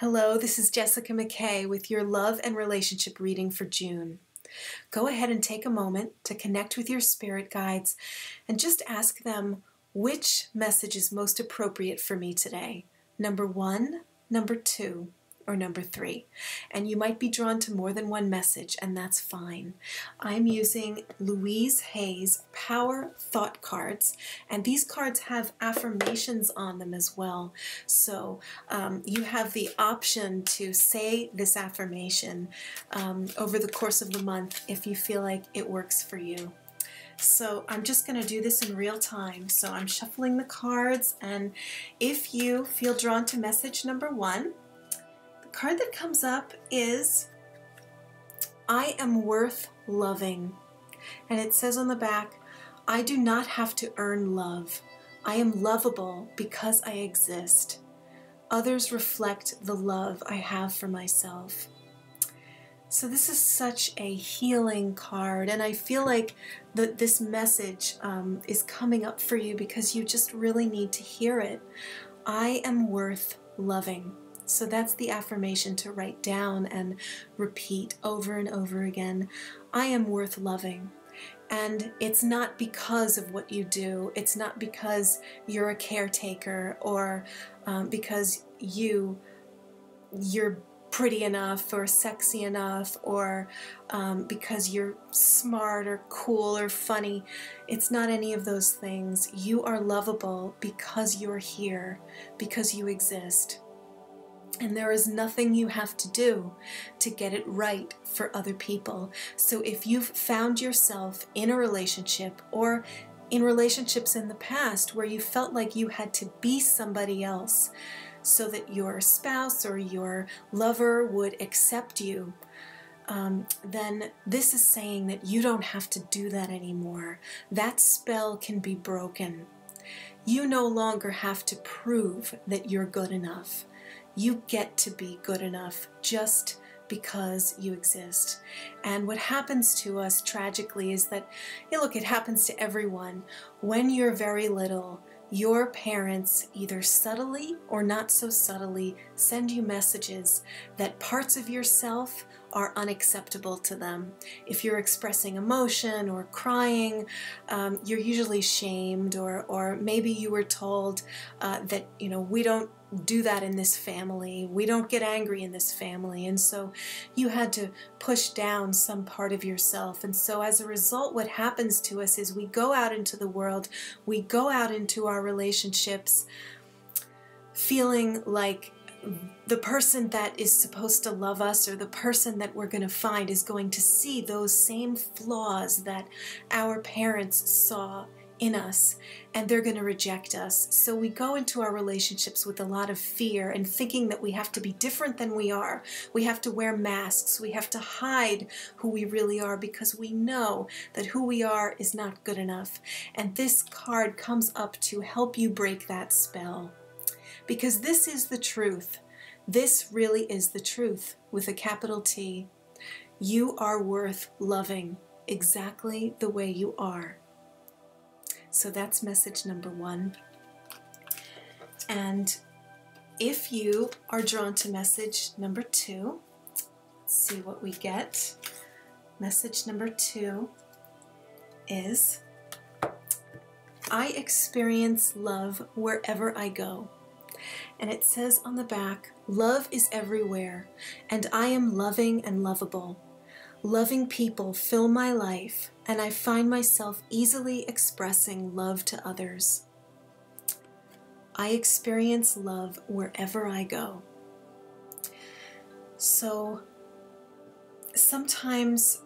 Hello, this is Jessica McKay with your love and relationship reading for June. Go ahead and take a moment to connect with your spirit guides and just ask them which message is most appropriate for me today. Number 1, number 2, or number 3. And you might be drawn to more than one message, and that's fine. I'm using Louise Hay's Power Thought cards, and these cards have affirmations on them as well. So you have the option to say this affirmation over the course of the month if you feel like it works for you. So I'm just going to do this in real time. So I'm shuffling the cards, and if you feel drawn to message number 1, the card that comes up is I am worth loving. And it says on the back, I do not have to earn love. I am lovable because I exist. Others reflect the love I have for myself. So this is such a healing card, and I feel like this message is coming up for you because you just really need to hear it. I am worth loving. So that's the affirmation to write down and repeat over and over again. I am worth loving. And it's not because of what you do. It's not because you're a caretaker or because you're pretty enough or sexy enough or because you're smart or cool or funny. It's not any of those things. You are lovable because you're here, because you exist. And there is nothing you have to do to get it right for other people. So if you've found yourself in a relationship or in relationships in the past where you felt like you had to be somebody else so that your spouse or your lover would accept you, then this is saying that you don't have to do that anymore. That spell can be broken. You no longer have to prove that you're good enough. You get to be good enough just because you exist. And what happens to us tragically is that, look, it happens to everyone. When you're very little, your parents either subtly or not so subtly send you messages that parts of yourself are unacceptable to them. If you're expressing emotion or crying, you're usually shamed, or maybe you were told that, we don't do that in this family. We don't get angry in this family. And so you had to push down some part of yourself. And so as a result, what happens to us is we go out into the world, we go out into our relationships feeling like the person that is supposed to love us or the person that we're going to find is going to see those same flaws that our parents saw in us, and they're going to reject us. So we go into our relationships with a lot of fear and thinking that we have to be different than we are. We have to wear masks. We have to hide who we really are because we know that who we are is not good enough. And this card comes up to help you break that spell. Because this is the truth. This really is the truth with a capital T. You are worth loving exactly the way you are. So that's message number 1. And if you are drawn to message number 2, let's see what we get. Message number 2 is, I experience love wherever I go. And it says on the back, love is everywhere, and I am loving and lovable. Loving people fill my life, and I find myself easily expressing love to others. I experience love wherever I go. So sometimes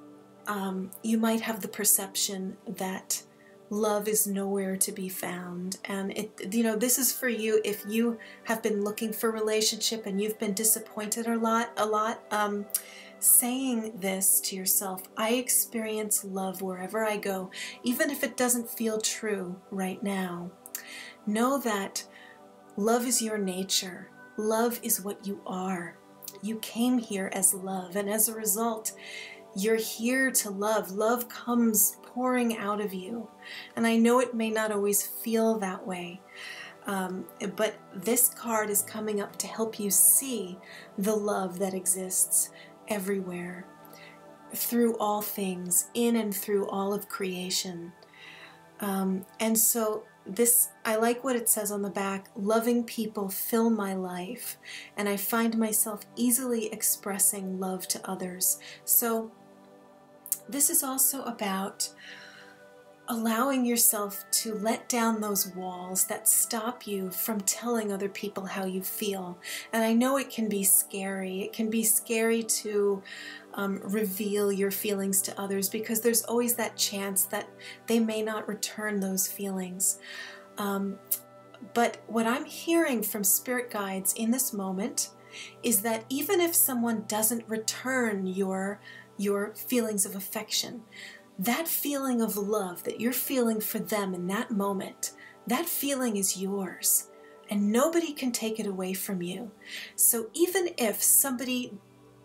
you might have the perception that love is nowhere to be found, and this is for you if you have been looking for a relationship and you've been disappointed a lot. Saying this to yourself, I experience love wherever I go, even if it doesn't feel true right now. Know that love is your nature. Love is what you are. You came here as love, and as a result, you're here to love. Love comes pouring out of you. And I know it may not always feel that way. But this card is coming up to help you see the love that exists everywhere, through all things, in and through all of creation. And so this, I like what it says on the back: loving people fill my life, and I find myself easily expressing love to others. So this is also about allowing yourself to let down those walls that stop you from telling other people how you feel. And I know it can be scary. It can be scary to reveal your feelings to others, because there's always that chance that they may not return those feelings. But what I'm hearing from spirit guides in this moment is that even if someone doesn't return your feelings of affection, that feeling of love that you're feeling for them in that moment, that feeling is yours, and nobody can take it away from you. So even if somebody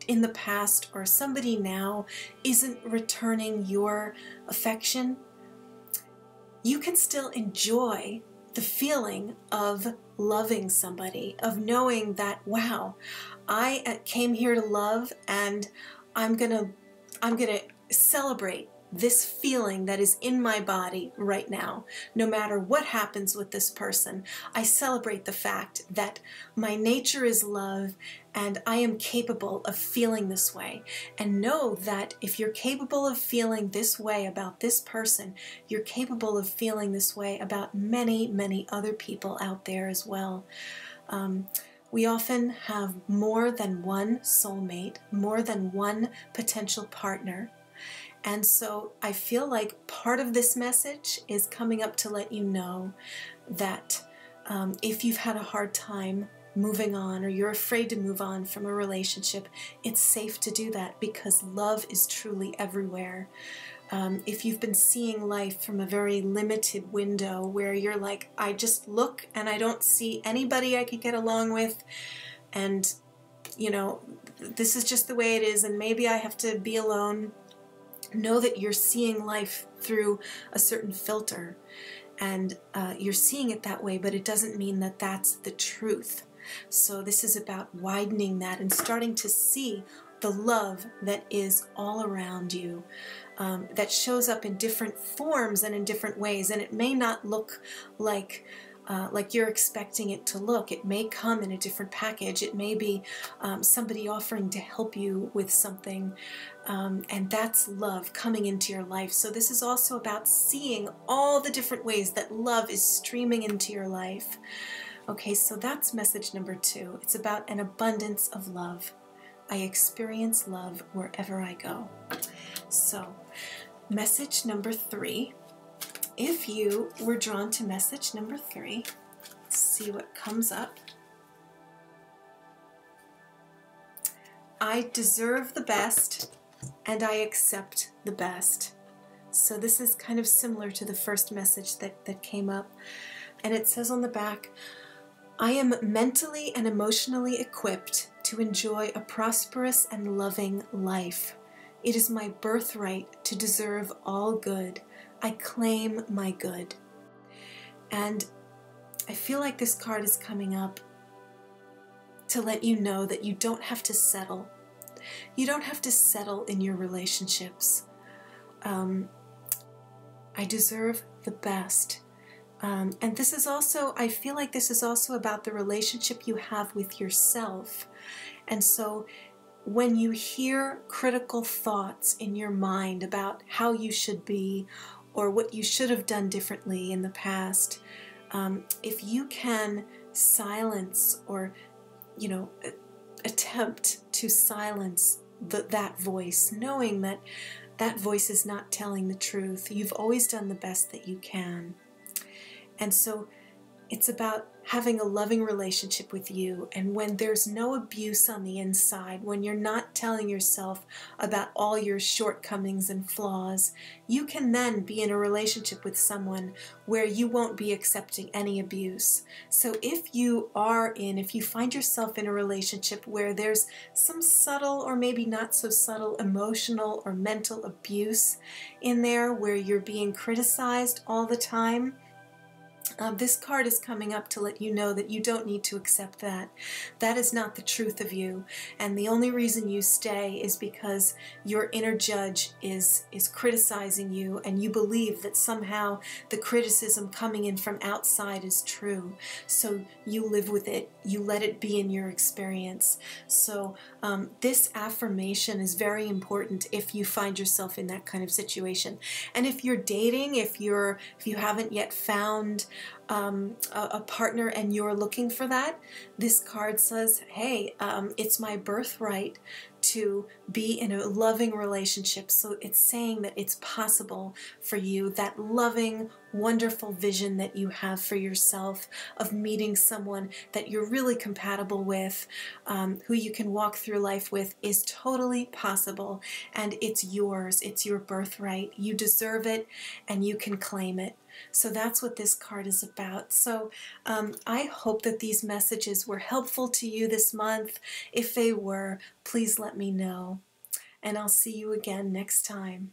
in the past or somebody now isn't returning your affection, you can still enjoy the feeling of loving somebody, of knowing that, wow, I came here to love, and I'm gonna celebrate this feeling that is in my body right now. No matter what happens with this person, I celebrate the fact that my nature is love, and I am capable of feeling this way. And know that if you're capable of feeling this way about this person, you're capable of feeling this way about many, many other people out there as well. We often have more than one soulmate, more than one potential partner. And so I feel like part of this message is coming up to let you know that if you've had a hard time moving on, or you're afraid to move on from a relationship, it's safe to do that, because love is truly everywhere. If you've been seeing life from a very limited window where you're like, I just look and I don't see anybody I could get along with, and you know, this is just the way it is, and maybe I have to be alone. Know that you're seeing life through a certain filter, and you're seeing it that way, but it doesn't mean that that's the truth. So this is about widening that and starting to see the love that is all around you, that shows up in different forms and in different ways. And it may not look like you're expecting it to look. It may come in a different package. It may be somebody offering to help you with something, and that's love coming into your life. So this is also about seeing all the different ways that love is streaming into your life. Okay, so that's message number 2. It's about an abundance of love. I experience love wherever I go. So, message number 3. If you were drawn to message number 3, let's see what comes up. I deserve the best, and I accept the best. So this is kind of similar to the first message that came up. And it says on the back, I am mentally and emotionally equipped to enjoy a prosperous and loving life. It is my birthright to deserve all good. I claim my good. And I feel like this card is coming up to let you know that you don't have to settle. You don't have to settle in your relationships. I deserve the best. And this is also, I feel like this is also about the relationship you have with yourself. And so when you hear critical thoughts in your mind about how you should be or what you should have done differently in the past, if you can silence or, attempt to silence that voice, knowing that that voice is not telling the truth, you've always done the best that you can. And so it's about having a loving relationship with you, and when there's no abuse on the inside, when you're not telling yourself about all your shortcomings and flaws, you can then be in a relationship with someone where you won't be accepting any abuse. So if you find yourself in a relationship where there's some subtle or maybe not so subtle emotional or mental abuse in there, where you're being criticized all the time, This card is coming up to let you know that you don't need to accept that. That is not the truth of you. And the only reason you stay is because your inner judge is criticizing you, and you believe that somehow the criticism coming in from outside is true. So you live with it. You let it be in your experience. So this affirmation is very important if you find yourself in that kind of situation. And if you're dating, if you haven't yet found a partner and you're looking for that, this card says, hey, it's my birthright to be in a loving relationship. So it's saying that it's possible for you, that loving, wonderful vision that you have for yourself of meeting someone that you're really compatible with, who you can walk through life with, is totally possible, and it's yours. It's your birthright. You deserve it, and you can claim it. So that's what this card is about. So I hope that these messages were helpful to you this month. If they were, please let me know. And I'll see you again next time.